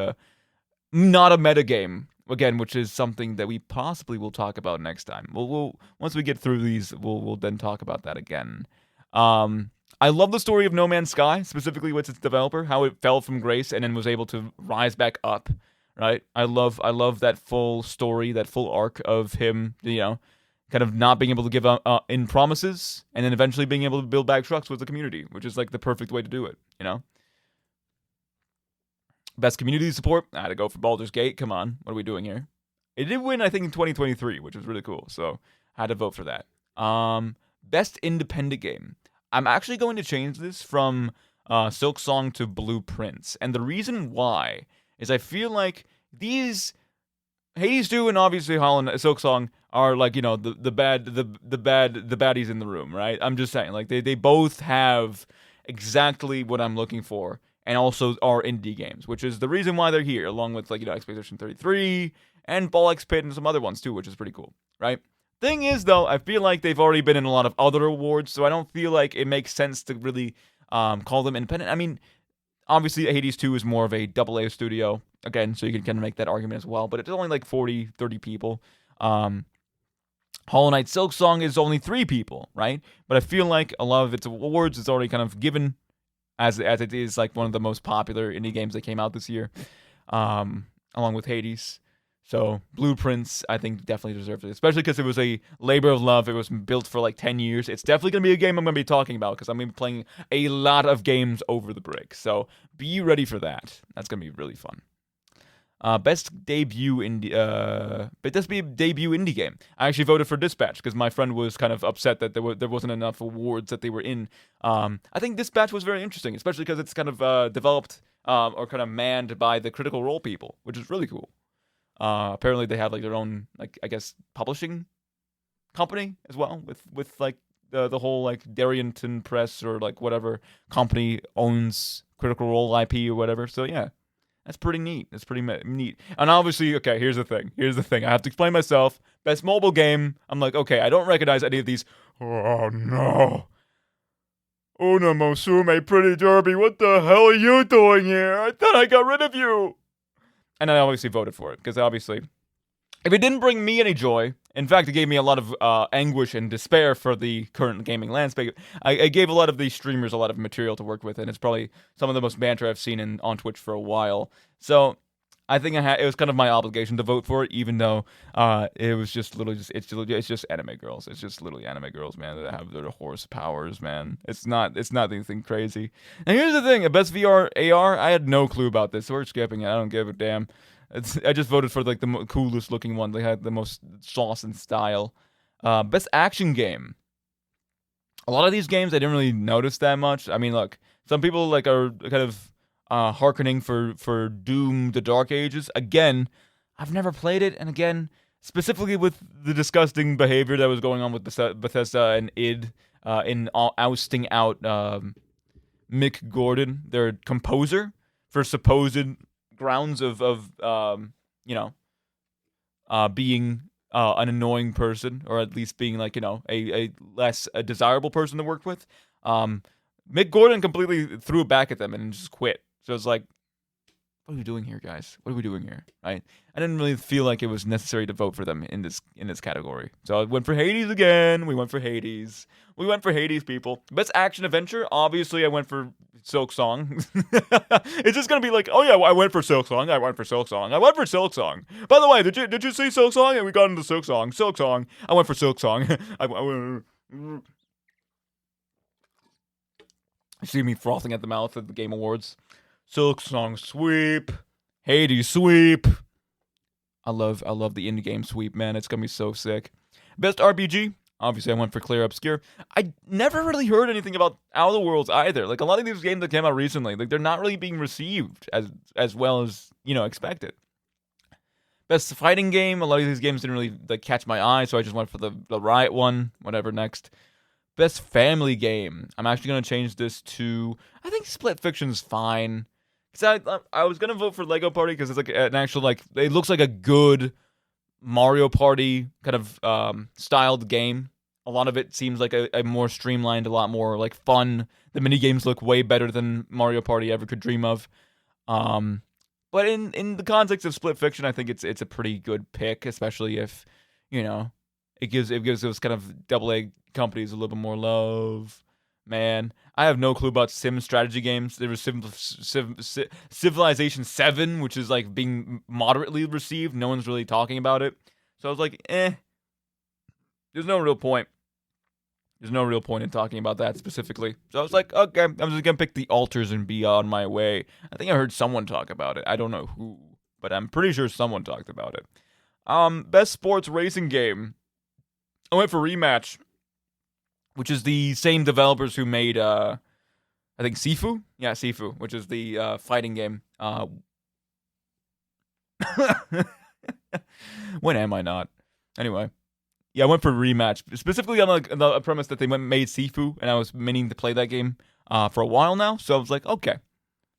not a meta game. Again, which is something that we possibly will talk about next time. We'll once we get through these, we'll then talk about that again. I love the story of No Man's Sky, specifically with its developer, how it fell from grace and then was able to rise back up. Right? I love that full story, that full arc of him, kind of not being able to give in promises, and then eventually being able to build back trucks with the community, which is like the perfect way to do it, Best community support, I had to go for Baldur's Gate. Come on, what are we doing here? It did win, I think, in 2023, which was really cool, so I had to vote for that. Best independent game. I'm actually going to change this from Silksong to Blueprints, and the reason why is I feel like these Hades 2 and obviously Silksong are like the baddies in the room, right? I'm just saying, like they both have exactly what I'm looking for, and also are indie games, which is the reason why they're here, along with Expedition 33 and Ball X Pit and some other ones too, which is pretty cool, right? Thing is, though, I feel like they've already been in a lot of other awards, so I don't feel like it makes sense to really call them independent. I mean, obviously Hades 2 is more of a AA studio, again, so you can kind of make that argument as well, but it's only like 30 people. Hollow Knight Silksong is only 3 people, right? But I feel like a lot of its awards is already kind of given as it is like one of the most popular indie games that came out this year, along with Hades. So Blueprints, I think, definitely deserves it, especially because it was a labor of love. It was built for like 10 years. It's definitely going to be a game I'm going to be talking about because I'm going to be playing a lot of games over the break. So be ready for that. That's going to be really fun. Best debut indie game. I actually voted for Dispatch because my friend was kind of upset that there wasn't enough awards that they were in. I think Dispatch was very interesting, especially because it's kind of developed or kind of manned by the Critical Role people, which is really cool. Apparently they have like their own I guess publishing company as well with like the whole like Darrington Press or like whatever company owns Critical Role IP or whatever. So yeah. That's pretty neat. That's pretty neat. And obviously, okay, here's the thing. I have to explain myself. Best mobile game. I'm like, okay, I don't recognize any of these. Oh, no. Una Mosume Pretty Derby, what the hell are you doing here? I thought I got rid of you. And I obviously voted for it, because obviously, if it didn't bring me any joy, in fact, it gave me a lot of anguish and despair for the current gaming landscape. I gave a lot of these streamers a lot of material to work with, and it's probably some of the most banter I've seen on Twitch for a while. So I think it was kind of my obligation to vote for it, even though it was just literally it's just anime girls. It's just literally anime girls, man, that have their horse powers, man. It's not anything crazy. And here's the thing: best VR AR. I had no clue about this, so we're skipping it. I don't give a damn. I just voted for like the coolest looking one. They had the most sauce and style. Best action game. A lot of these games I didn't really notice that much. I mean, look, some people like are kind of hearkening for Doom: The Dark Ages. Again, I've never played it, and again, specifically with the disgusting behavior that was going on with Bethesda and id in ousting out Mick Gordon, their composer, for supposed grounds of being an annoying person, or at least being like a less desirable person to work with. Mick Gordon completely threw it back at them and just quit. So it's like, what are we doing here, guys? What are we doing here? Right? I didn't really feel like it was necessary to vote for them in this category. So I went for Hades again. We went for Hades. We went for Hades, people. Best action adventure. Obviously, I went for Silk Song. It's just gonna be like, oh yeah, I went for Silk Song. I went for Silk Song. I went for Silk Song. By the way, did you see Silk Song? And we got into Silk Song. Silk Song. I went for Silk Song. See me frothing at the mouth at the Game Awards. Silk Song sweep. Hades sweep. I love the indie game sweep, man. It's gonna be so sick. Best RPG. Obviously, I went for Clear Obscure. I never really heard anything about Outer Worlds either. Like, a lot of these games that came out recently, like, they're not really being received as well as, expected. Best fighting game. A lot of these games didn't really, like, catch my eye, so I just went for the Riot one. Whatever, next. Best family game. I'm actually going to change this to, I think Split Fiction's fine. Because I was going to vote for Lego Party because it's, like, an actual, like, it looks like a good Mario Party kind of styled game. A lot of it seems like a more streamlined, a lot more like fun. The mini games look way better than Mario Party ever could dream of. But in the context of Split Fiction, I think it's a pretty good pick, especially if it gives those kind of AA companies a little bit more love. Man, I have no clue about sim strategy games. There was Civilization 7, which is like being moderately received. No one's really talking about it. So I was like, there's no real point. There's no real point in talking about that specifically. So I was like, okay, I'm just gonna pick the altars and be on my way. I think I heard someone talk about it. I don't know who, but I'm pretty sure someone talked about it. Best sports racing game. I went for Rematch, which is the same developers who made, I think Sifu? Yeah, Sifu, which is the fighting game. When am I not? Anyway. Yeah, I went for Rematch, specifically on the premise that they made Sifu, and I was meaning to play that game for a while now, so I was like, okay,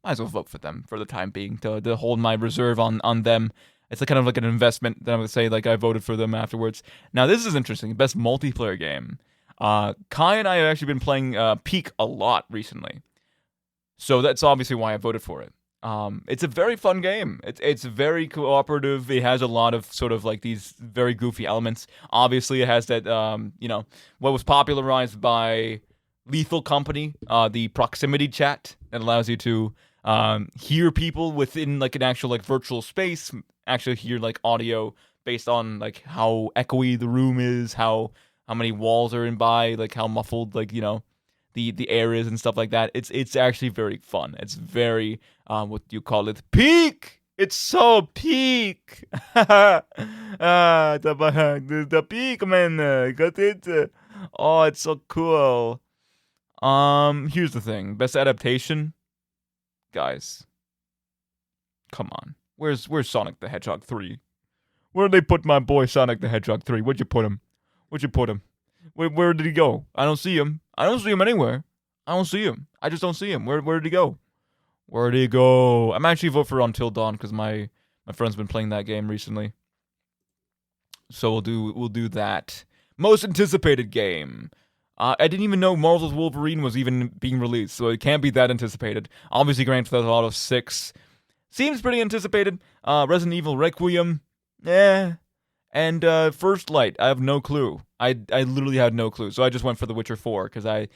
might as well vote for them for the time being, to hold my reserve on them. It's kind of like an investment that I would say, like, I voted for them afterwards. Now, this is interesting. Best multiplayer game. Kai and I have actually been playing Peak a lot recently. So that's obviously why I voted for it. It's a very fun game. It's very cooperative. It has a lot of sort of like these very goofy elements. Obviously, it has that, what was popularized by Lethal Company, the proximity chat that allows you to hear people within like an actual like virtual space, actually hear like audio based on like how echoey the room is, how many walls are in by, like how muffled like the air is and stuff like that. It's actually very fun. It's very what do you call it? Peak. It's so peak. The peak, man. Got it. Oh, it's so cool. Here's the thing. Best adaptation, guys. Come on. Where's Sonic the Hedgehog 3? Where'd they put my boy Sonic the Hedgehog 3? Where'd you put him? Where did he go? I don't see him. I don't see him anywhere. I don't see him. I just don't see him. Where did he go? Where'd he go? I'm actually voting for Until Dawn because my friend's been playing that game recently. So we'll do that. Most anticipated game. I didn't even know Marvel's Wolverine was even being released, so it can't be that anticipated. Obviously, Grand Theft Auto 6 seems pretty anticipated. Resident Evil Requiem, and First Light. I have no clue. I literally had no clue, so I just went for The Witcher 4 because I've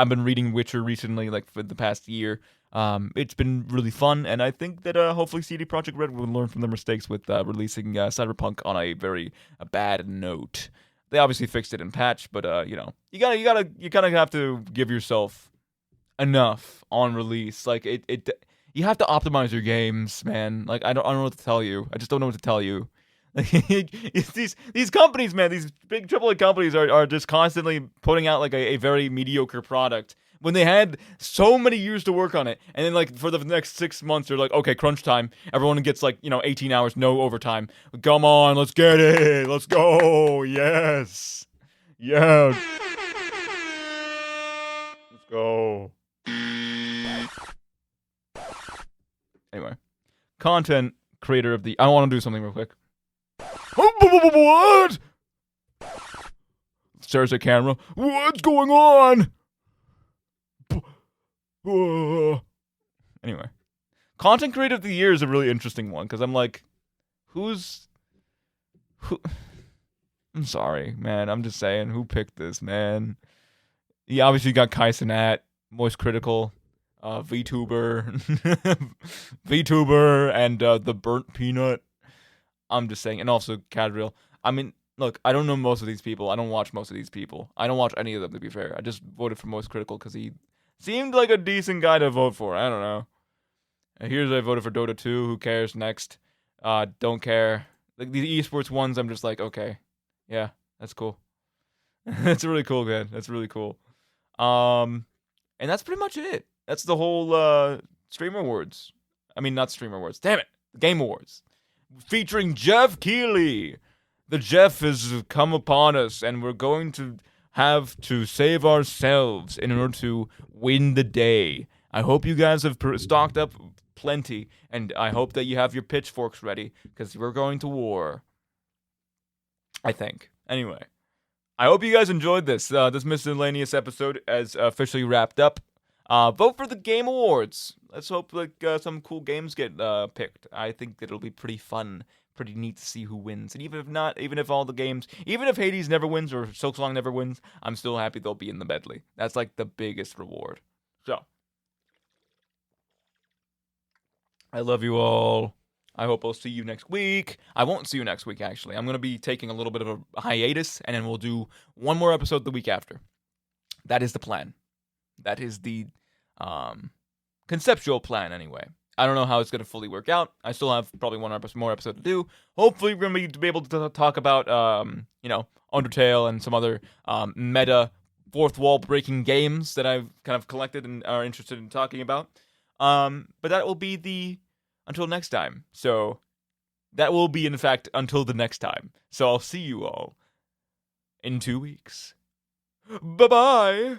been reading Witcher recently, like for the past year. It's been really fun, and I think that hopefully CD Projekt Red will learn from their mistakes with releasing Cyberpunk on a very bad note. They obviously fixed it in patch, but you kind of have to give yourself enough on release. Like you have to optimize your games, man. Like I don't know what to tell you. I just don't know what to tell you. These companies, man, these big AAA companies are just constantly putting out like a very mediocre product when they had so many years to work on it, and then like for the next 6 months they're like, okay, crunch time. Everyone gets like 18 hours, no overtime. Come on, let's get it. Let's go. Yes. Let's go. Anyway, content creator of the. I want to do something real quick. What? Stares at camera. What's going on? Anyway, content creator of the year is a really interesting one because I'm like, who? I'm sorry, man. I'm just saying, who picked this, man? Yeah, obviously you got Kai Cenat, Moist Critical, VTuber, VTuber, and the Burnt Peanut. I'm just saying, and also Cadriel. I mean, look, I don't know most of these people. I don't watch most of these people. I don't watch any of them, to be fair. I just voted for Most Critical because he seemed like a decent guy to vote for. I don't know. And here's I voted for Dota 2. Who cares? Next. Don't care. Like these esports ones, I'm just like, okay, yeah, that's cool. That's really cool, man. That's really cool. And that's pretty much it. That's the whole Streamer Awards. I mean, not Streamer Awards. Damn it, Game Awards, featuring Jeff Keighley. The Jeff has come upon us, and we're going to have to save ourselves in order to win the day. I hope you guys have stocked up plenty, and I hope that you have your pitchforks ready, because we're going to war. I think. Anyway, I hope you guys enjoyed this. This miscellaneous episode has officially wrapped up. Vote for the Game Awards. Let's hope some cool games get picked. I think it'll be pretty fun, pretty neat to see who wins. And even if not, even if all the games, even if Hades never wins or Silksong never wins, I'm still happy they'll be in the medley. That's like the biggest reward. So, I love you all. I hope I'll see you next week. I won't see you next week, actually. I'm going to be taking a little bit of a hiatus, and then we'll do one more episode the week after. That is the plan. That is the conceptual plan, anyway. I don't know how it's going to fully work out. I still have probably one more episode to do. Hopefully, we're going to be able to talk about, Undertale and some other meta fourth wall breaking games that I've kind of collected and are interested in talking about. But that will be until next time. So that will be, in fact, until the next time. So I'll see you all in 2 weeks. Bye-bye.